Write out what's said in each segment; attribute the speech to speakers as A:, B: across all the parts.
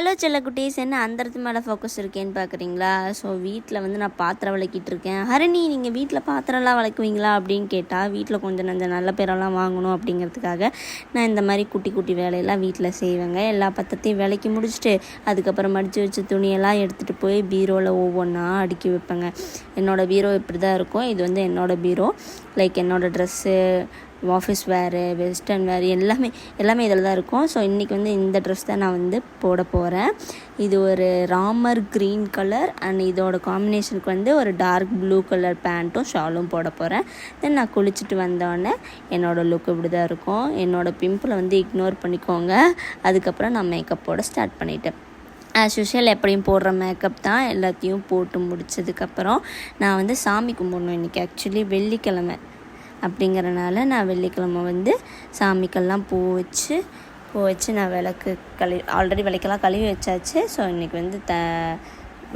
A: Hello செல்லக்குட்டீஸ், என்ன அந்தரத்து மேலே focus இருக்கேன்னு பார்க்குறீங்களா? ஸோ வீட்டில் வந்து நான் பாத்திரம் விளக்கிட்டு இருக்கேன். ஹரிணி, நீங்கள் வீட்டில் பாத்திரம்லாம் விளக்குவீங்களா அப்படின்னு கேட்டால், வீட்டில் கொஞ்சம் நல்ல பேரெல்லாம் வாங்கணும் அப்படிங்கிறதுக்காக நான் இந்த மாதிரி குட்டி குட்டி வேலையெல்லாம் வீட்டில் செய்வேங்க. எல்லா பத்திரத்தையும் விளக்கி முடிச்சுட்டு அதுக்கப்புறம் மடித்து வச்ச துணியெல்லாம் எடுத்துகிட்டு போய் பீரோவில் ஒவ்வொன்றா அடுக்கி வைப்பேங்க. என்னோடய பீரோ இப்படி தான் இருக்கும். இது வந்து என்னோடய பீரோ. லைக் என்னோடய ட்ரெஸ்ஸு, ஆஃபீஸ் வேரு, வெஸ்டர்ன் வேர் எல்லாமே இதில் தான் இருக்கும். ஸோ இன்றைக்கி வந்து இந்த ட்ரெஸ் தான் நான் வந்து போட போகிறேன். இது ஒரு ராமர் க்ரீன் கலர் அண்ட் இதோட காம்பினேஷனுக்கு வந்து ஒரு டார்க் ப்ளூ கலர் பேண்ட்டும் ஷாலும் போட போகிறேன். தென் நான் குளிச்சுட்டு வந்தோடனே என்னோடய லுக் இப்படி தான் இருக்கும். என்னோடய பிம்பிளை வந்து இக்னோர் பண்ணிக்கோங்க. அதுக்கப்புறம் நான் மேக்கப் போட ஸ்டார்ட் பண்ணிட்டேன். ஆஸ் யூஷுவல் எப்படியும் போடுற மேக்கப் தான். எல்லாத்தையும் போட்டு முடிச்சதுக்கப்புறம் நான் வந்து சாமி கும்பிடணும். இன்றைக்கி ஆக்சுவலி வெள்ளிக்கிழமை அப்படிங்கிறனால நான் வெள்ளிக்கிழமை வந்து சாமிக்கெல்லாம் பூ வச்சு நான் ஆல்ரெடி விளக்கெல்லாம் கழுவி வச்சாச்சு. ஸோ இன்றைக்கி வந்து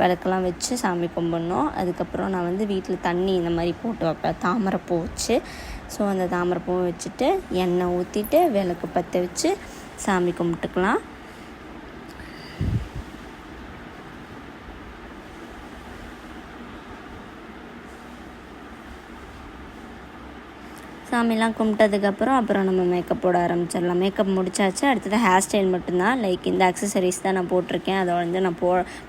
A: விளக்கெல்லாம் வச்சு சாமி கும்பிடணும். அதுக்கப்புறம் நான் வந்து வீட்டில் தண்ணி இந்த மாதிரி போட்டு வைப்பேன், தாமரைப்பூ வச்சு. ஸோ அந்த தாமரைப்பூ வச்சுட்டு எண்ணெய் ஊற்றிட்டு விளக்கு பற்ற வச்சு சாமி கும்பிட்டுக்கலாம். சாமிலாம் கும்பிட்டதுக்கப்புறம் அப்புறம் நம்ம மேக்கப் போட ஆரம்பிச்சிடலாம். மேக்கப் முடிச்சாச்சு. அடுத்தது ஹேர் ஸ்டைல் மட்டும்தான். லைக் இந்த அக்சசரிஸ் தான் நான் போட்டிருக்கேன். அதை வந்து நான்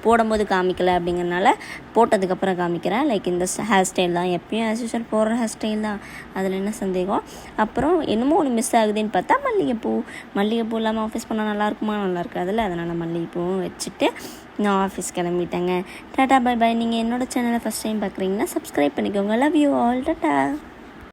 A: போடும்போது காமிக்கலை அப்படிங்கிறனால போட்டதுக்கப்புறம் காமிக்கிறேன். லைக் இந்த ஹேர் ஸ்டைல் தான், எப்பயும் ஆஸ் யூஷுவல் போடுற ஹேர் ஸ்டைல் தான். அதில் என்ன சந்தேகம்? அப்புறம் என்னமோ ஒன்று மிஸ் ஆகுதுன்னு பார்த்தா மல்லிகைப்பூ இல்லாமல் ஆஃபீஸ் பண்ணால் நல்லாயிருக்குமா? நல்லா இருக்காதுல்ல. அதனால் மல்லிகைப்பூவும் வச்சுட்டு நான் ஆஃபீஸ் கிளம்பிட்டேங்க. Tata bye bye. நீங்கள் என்னோடய சேனலை ஃபஸ்ட் டைம் பார்க்குறீங்கன்னா சப்ஸ்கிரைப் பண்ணிக்கோங்க. Love you all. டாட்டா.